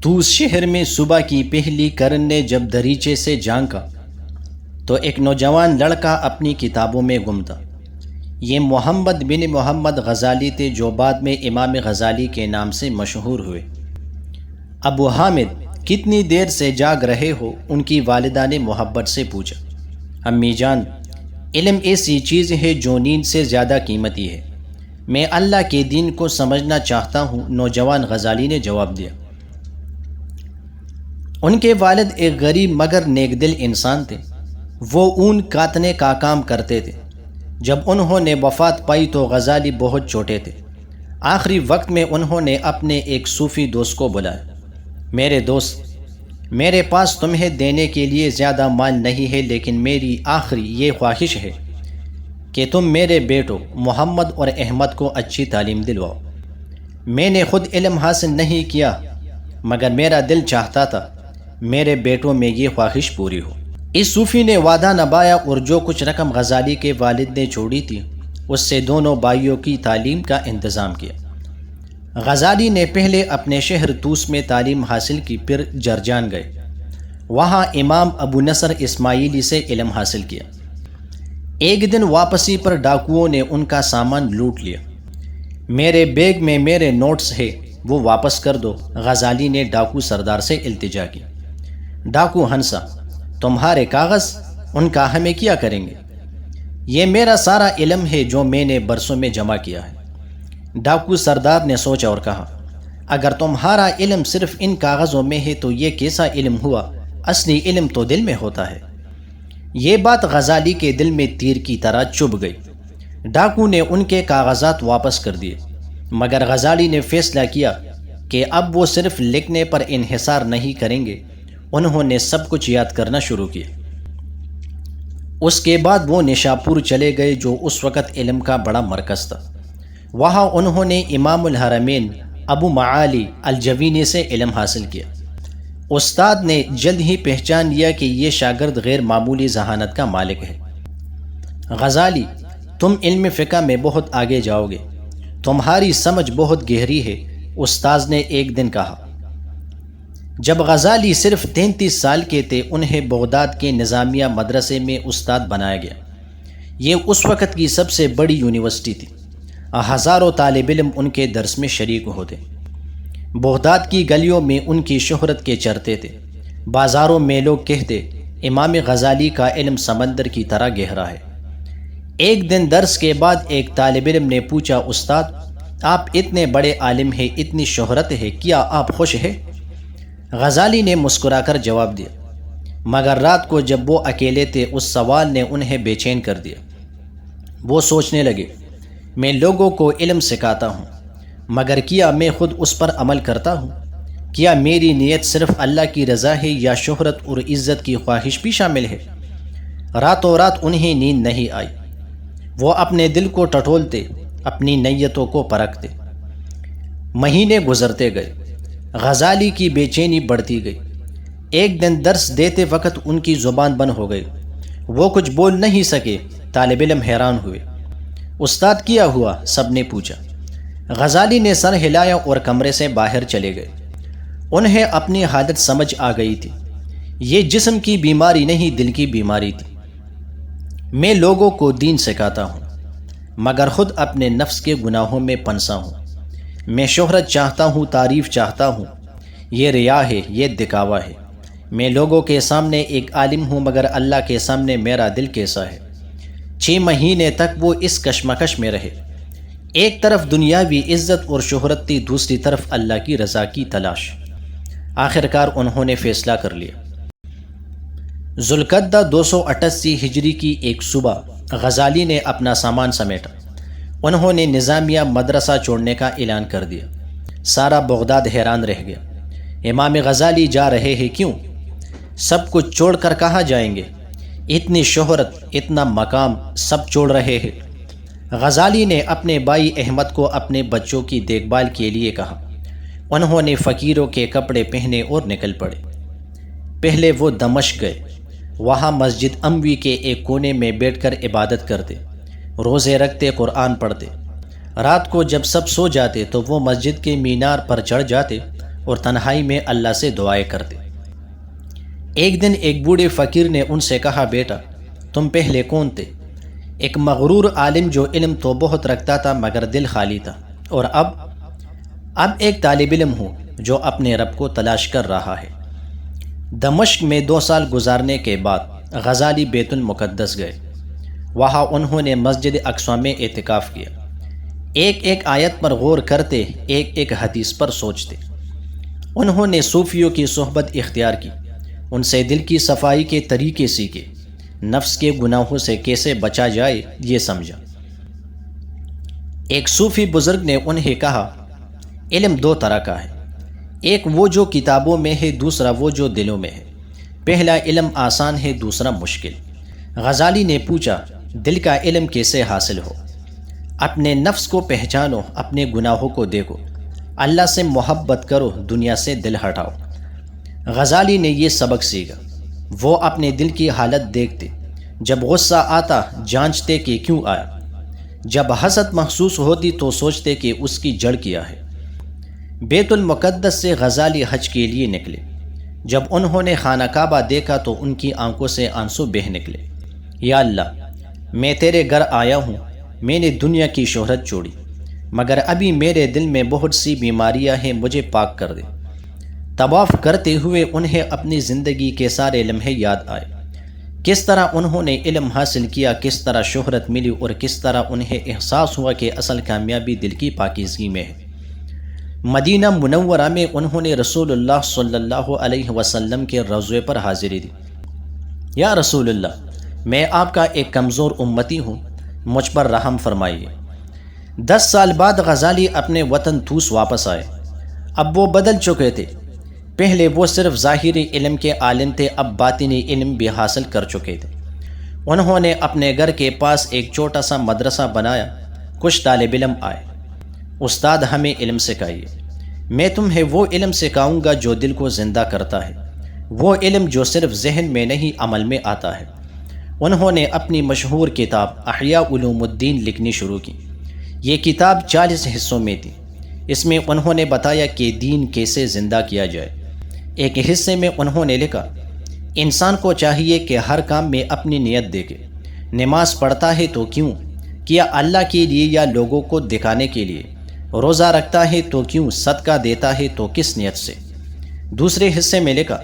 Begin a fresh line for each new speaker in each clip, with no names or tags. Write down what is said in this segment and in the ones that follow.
طوس شہر میں صبح کی پہلی کرن نے جب دریچے سے جھانکا تو ایک نوجوان لڑکا اپنی کتابوں میں گم تھا۔ یہ محمد بن محمد غزالی تھے جو بعد میں امام غزالی کے نام سے مشہور ہوئے۔ ابو حامد کتنی دیر سے جاگ رہے ہو؟ ان کی والدہ نے محبت سے پوچھا۔ امی جان، علم ایسی چیز ہے جو نیند سے زیادہ قیمتی ہے، میں اللہ کے دین کو سمجھنا چاہتا ہوں، نوجوان غزالی نے جواب دیا۔ ان کے والد ایک غریب مگر نیک دل انسان تھے۔ وہ اون کاٹنے کا کام کرتے تھے۔ جب انہوں نے وفات پائی تو غزالی بہت چھوٹے تھے۔ آخری وقت میں انہوں نے اپنے ایک صوفی دوست کو بلایا۔ میرے دوست، میرے پاس تمہیں دینے کے لیے زیادہ مال نہیں ہے، لیکن میری آخری یہ خواہش ہے کہ تم میرے بیٹوں محمد اور احمد کو اچھی تعلیم دلواؤ۔ میں نے خود علم حاصل نہیں کیا، مگر میرا دل چاہتا تھا میرے بیٹوں میں یہ خواہش پوری ہو۔ اس صوفی نے وعدہ نبھایا اور جو کچھ رقم غزالی کے والد نے چھوڑی تھی اس سے دونوں بھائیوں کی تعلیم کا انتظام کیا۔ غزالی نے پہلے اپنے شہر طوس میں تعلیم حاصل کی، پھر جرجان گئے، وہاں امام ابو نصر اسماعیلی سے علم حاصل کیا۔ ایک دن واپسی پر ڈاکوؤں نے ان کا سامان لوٹ لیا۔ میرے بیگ میں میرے نوٹس ہے، وہ واپس کر دو، غزالی نے ڈاکو سردار سے التجا کی۔ ڈاکو ہنسا، تمہارے کاغذ، ان کا ہمیں کیا کریں گے؟ یہ میرا سارا علم ہے جو میں نے برسوں میں جمع کیا ہے۔ ڈاکو سردار نے سوچا اور کہا، اگر تمہارا علم صرف ان کاغذوں میں ہے تو یہ کیسا علم ہوا؟ اصلی علم تو دل میں ہوتا ہے۔ یہ بات غزالی کے دل میں تیر کی طرح چبھ گئی۔ ڈاکو نے ان کے کاغذات واپس کر دیے، مگر غزالی نے فیصلہ کیا کہ اب وہ صرف لکھنے پر انحصار نہیں کریں گے۔ انہوں نے سب کچھ یاد کرنا شروع کیا۔ اس کے بعد وہ نشاپور چلے گئے جو اس وقت علم کا بڑا مرکز تھا۔ وہاں انہوں نے امام الحرمین ابو معالی الجوینی سے علم حاصل کیا۔ استاد نے جلد ہی پہچان لیا کہ یہ شاگرد غیر معمولی ذہانت کا مالک ہے۔ غزالی، تم علم فقہ میں بہت آگے جاؤ گے، تمہاری سمجھ بہت گہری ہے، استاذ نے ایک دن کہا۔ جب غزالی صرف 33 سال کے تھے انہیں بغداد کے نظامیہ مدرسے میں استاد بنایا گیا۔ یہ اس وقت کی سب سے بڑی یونیورسٹی تھی، ہزاروں طالب علم ان کے درس میں شریک ہوتے۔ بغداد کی گلیوں میں ان کی شہرت کے چرتے تھے، بازاروں میں لوگ کہتے امام غزالی کا علم سمندر کی طرح گہرا ہے۔ ایک دن درس کے بعد ایک طالب علم نے پوچھا، استاد آپ اتنے بڑے عالم ہیں، اتنی شہرت ہے، کیا آپ خوش ہیں؟ غزالی نے مسکرا کر جواب دیا، مگر رات کو جب وہ اکیلے تھے اس سوال نے انہیں بے چین کر دیا۔ وہ سوچنے لگے، میں لوگوں کو علم سکھاتا ہوں، مگر کیا میں خود اس پر عمل کرتا ہوں؟ کیا میری نیت صرف اللہ کی رضا ہے یا شہرت اور عزت کی خواہش بھی شامل ہے؟ راتوں رات انہیں نیند نہیں آئی۔ وہ اپنے دل کو ٹٹولتے، اپنی نیتوں کو پرکھتے۔ مہینے گزرتے گئے، غزالی کی بے چینی بڑھتی گئی۔ ایک دن درس دیتے وقت ان کی زبان بند ہو گئی، وہ کچھ بول نہیں سکے۔ طالب علم حیران ہوئے۔ استاد کیا ہوا؟ سب نے پوچھا۔ غزالی نے سر ہلایا اور کمرے سے باہر چلے گئے۔ انہیں اپنی حالت سمجھ آ گئی تھی، یہ جسم کی بیماری نہیں دل کی بیماری تھی۔ میں لوگوں کو دین سکھاتا ہوں، مگر خود اپنے نفس کے گناہوں میں پنسا ہوں۔ میں شہرت چاہتا ہوں، تعریف چاہتا ہوں، یہ ریا ہے، یہ دکھاوا ہے۔ میں لوگوں کے سامنے ایک عالم ہوں، مگر اللہ کے سامنے میرا دل کیسا ہے؟ 6 مہینے تک وہ اس کشمکش میں رہے۔ ایک طرف دنیاوی عزت اور شہرت تھی، دوسری طرف اللہ کی رضا کی تلاش۔ آخرکار انہوں نے فیصلہ کر لیا۔ ذوالقعدہ 288 ہجری کی ایک صبح غزالی نے اپنا سامان سمیٹا۔ انہوں نے نظامیہ مدرسہ چھوڑنے کا اعلان کر دیا۔ سارا بغداد حیران رہ گیا۔ امام غزالی جا رہے ہیں؟ کیوں؟ سب کچھ چھوڑ کر کہاں جائیں گے؟ اتنی شہرت، اتنا مقام، سب چھوڑ رہے ہیں۔ غزالی نے اپنے بھائی احمد کو اپنے بچوں کی دیکھ بھال کے لیے کہا۔ انہوں نے فقیروں کے کپڑے پہنے اور نکل پڑے۔ پہلے وہ دمشق گئے، وہاں مسجد اموی کے ایک کونے میں بیٹھ کر عبادت کرتے، روزے رکھتے، قرآن پڑھتے۔ رات کو جب سب سو جاتے تو وہ مسجد کے مینار پر چڑھ جاتے اور تنہائی میں اللہ سے دعائیں کرتے۔ ایک دن ایک بوڑھے فقیر نے ان سے کہا، بیٹا تم پہلے کون تھے؟ ایک مغرور عالم جو علم تو بہت رکھتا تھا مگر دل خالی تھا، اور اب ایک طالب علم ہوں جو اپنے رب کو تلاش کر رہا ہے۔ دمشق میں 2 سال گزارنے کے بعد غزالی بیت المقدس گئے۔ وہاں انہوں نے مسجد اقصی میں اعتکاف کیا، ایک آیت پر غور کرتے، ایک حدیث پر سوچتے۔ انہوں نے صوفیوں کی صحبت اختیار کی، ان سے دل کی صفائی کے طریقے سیکھے، نفس کے گناہوں سے کیسے بچا جائے یہ سمجھا۔ ایک صوفی بزرگ نے انہیں کہا، علم 2 طرح کا ہے، ایک وہ جو کتابوں میں ہے، دوسرا وہ جو دلوں میں ہے۔ پہلا علم آسان ہے، دوسرا مشکل۔ غزالی نے پوچھا، دل کا علم کیسے حاصل ہو؟ اپنے نفس کو پہچانو، اپنے گناہوں کو دیکھو، اللہ سے محبت کرو، دنیا سے دل ہٹاؤ۔ غزالی نے یہ سبق سیکھا۔ وہ اپنے دل کی حالت دیکھتے، جب غصہ آتا جانچتے کہ کیوں آیا، جب حسد محسوس ہوتی تو سوچتے کہ اس کی جڑ کیا ہے۔ بیت المقدس سے غزالی حج کے لیے نکلے۔ جب انہوں نے خانہ کعبہ دیکھا تو ان کی آنکھوں سے آنسو بہہ نکلے۔ یا اللہ، میں تیرے گھر آیا ہوں، میں نے دنیا کی شہرت چھوڑی، مگر ابھی میرے دل میں بہت سی بیماریاں ہیں، مجھے پاک کر دے۔ طواف کرتے ہوئے انہیں اپنی زندگی کے سارے لمحے یاد آئے، کس طرح انہوں نے علم حاصل کیا، کس طرح شہرت ملی، اور کس طرح انہیں احساس ہوا کہ اصل کامیابی دل کی پاکیزگی میں ہے۔ مدینہ منورہ میں انہوں نے رسول اللہ صلی اللہ علیہ وسلم کے روضے پر حاضری دی۔ یا رسول اللہ، میں آپ کا ایک کمزور امتی ہوں، مجھ پر رحم فرمائیے۔ 10 سال بعد غزالی اپنے وطن طوس واپس آئے۔ اب وہ بدل چکے تھے۔ پہلے وہ صرف ظاہری علم کے عالم تھے، اب باطنی علم بھی حاصل کر چکے تھے۔ انہوں نے اپنے گھر کے پاس ایک چھوٹا سا مدرسہ بنایا۔ کچھ طالب علم آئے، استاد ہمیں علم سکھائیے۔ میں تمہیں وہ علم سکھاؤں گا جو دل کو زندہ کرتا ہے، وہ علم جو صرف ذہن میں نہیں عمل میں آتا ہے۔ انہوں نے اپنی مشہور کتاب احیاء علوم الدین لکھنی شروع کی۔ یہ کتاب 40 حصوں میں تھی۔ اس میں انہوں نے بتایا کہ دین کیسے زندہ کیا جائے۔ ایک حصے میں انہوں نے لکھا، انسان کو چاہیے کہ ہر کام میں اپنی نیت دیکھے۔ نماز پڑھتا ہے تو کیوں؟ کیا اللہ کے لیے یا لوگوں کو دکھانے کے لیے؟ روزہ رکھتا ہے تو کیوں؟ صدقہ دیتا ہے تو کس نیت سے؟ دوسرے حصے میں لکھا،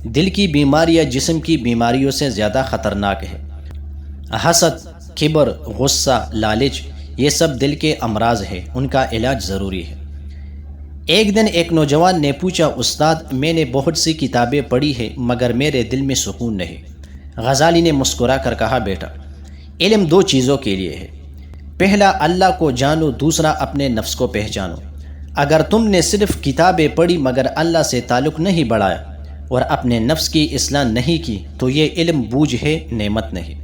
دل کی بیماریاں جسم کی بیماریوں سے زیادہ خطرناک ہے۔ حسد، کبر، غصہ، لالچ، یہ سب دل کے امراض ہیں، ان کا علاج ضروری ہے۔ ایک دن ایک نوجوان نے پوچھا، استاد میں نے بہت سی کتابیں پڑھی ہیں مگر میرے دل میں سکون نہیں۔ غزالی نے مسکرا کر کہا، بیٹا علم 2 چیزوں کے لیے ہے، پہلا اللہ کو جانو، دوسرا اپنے نفس کو پہچانو۔ اگر تم نے صرف کتابیں پڑھی مگر اللہ سے تعلق نہیں بڑھایا اور اپنے نفس کی اصلاح نہیں کی تو یہ علم بوجھ ہے، نعمت نہیں۔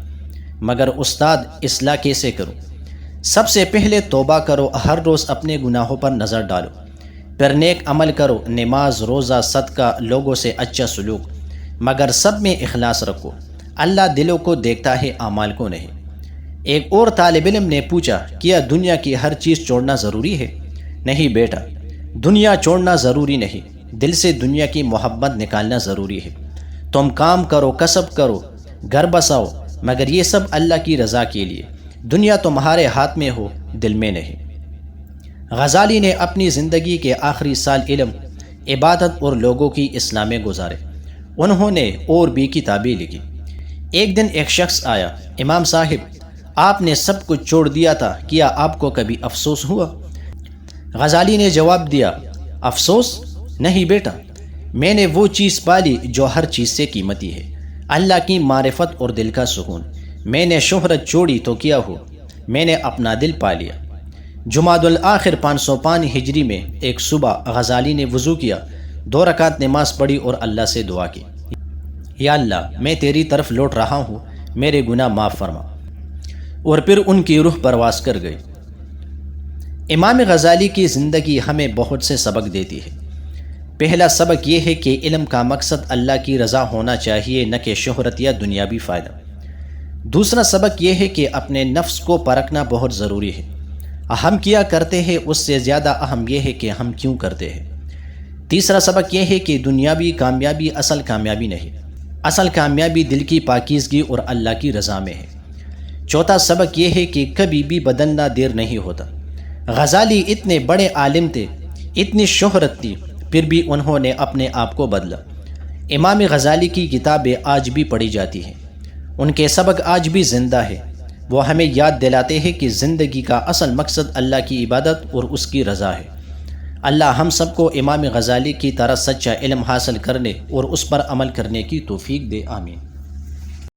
مگر استاد اصلاح کیسے کروں؟ سب سے پہلے توبہ کرو، ہر روز اپنے گناہوں پر نظر ڈالو، پھر نیک عمل کرو، نماز، روزہ، صدقہ، لوگوں سے اچھا سلوک، مگر سب میں اخلاص رکھو۔ اللہ دلوں کو دیکھتا ہے، اعمال کو نہیں۔ ایک اور طالب علم نے پوچھا، کیا دنیا کی ہر چیز چھوڑنا ضروری ہے؟ نہیں بیٹا، دنیا چھوڑنا ضروری نہیں، دل سے دنیا کی محبت نکالنا ضروری ہے۔ تم کام کرو، کسب کرو، گھر بساؤ، مگر یہ سب اللہ کی رضا کے لیے۔ دنیا تمہارے ہاتھ میں ہو، دل میں نہیں۔ غزالی نے اپنی زندگی کے آخری سال علم، عبادت اور لوگوں کی اصلاح میں گزارے۔ انہوں نے اور بھی کتابیں لکھی۔ ایک دن ایک شخص آیا، امام صاحب آپ نے سب کچھ چھوڑ دیا تھا، کیا آپ کو کبھی افسوس ہوا؟ غزالی نے جواب دیا، افسوس نہیں بیٹا، میں نے وہ چیز پالی جو ہر چیز سے قیمتی ہے، اللہ کی معرفت اور دل کا سکون۔ میں نے شہرت چھوڑی تو کیا ہوا؟ میں نے اپنا دل پا لیا۔ جمادی الاخر 505 ہجری میں ایک صبح غزالی نے وضو کیا، 2 رکعت نماز پڑھی اور اللہ سے دعا کی، یا اللہ میں تیری طرف لوٹ رہا ہوں، میرے گناہ معاف فرما۔ اور پھر ان کی روح پرواز کر گئی۔ امام غزالی کی زندگی ہمیں بہت سے سبق دیتی ہے۔ پہلا سبق یہ ہے کہ علم کا مقصد اللہ کی رضا ہونا چاہیے، نہ کہ شہرت یا دنیاوی فائدہ۔ دوسرا سبق یہ ہے کہ اپنے نفس کو پرکھنا بہت ضروری ہے۔ ہم کیا کرتے ہیں اس سے زیادہ اہم یہ ہے کہ ہم کیوں کرتے ہیں۔ تیسرا سبق یہ ہے کہ دنیاوی کامیابی اصل کامیابی نہیں، اصل کامیابی دل کی پاکیزگی اور اللہ کی رضا میں ہے۔ چوتھا سبق یہ ہے کہ کبھی بھی بدلنا دیر نہیں ہوتا۔ غزالی اتنے بڑے عالم تھے، اتنی شہرت تھی، پھر بھی انہوں نے اپنے آپ کو بدلا۔ امام غزالی کی کتابیں آج بھی پڑھی جاتی ہیں، ان کے سبق آج بھی زندہ ہے۔ وہ ہمیں یاد دلاتے ہیں کہ زندگی کا اصل مقصد اللہ کی عبادت اور اس کی رضا ہے۔ اللہ ہم سب کو امام غزالی کی طرح سچا علم حاصل کرنے اور اس پر عمل کرنے کی توفیق دے، آمین۔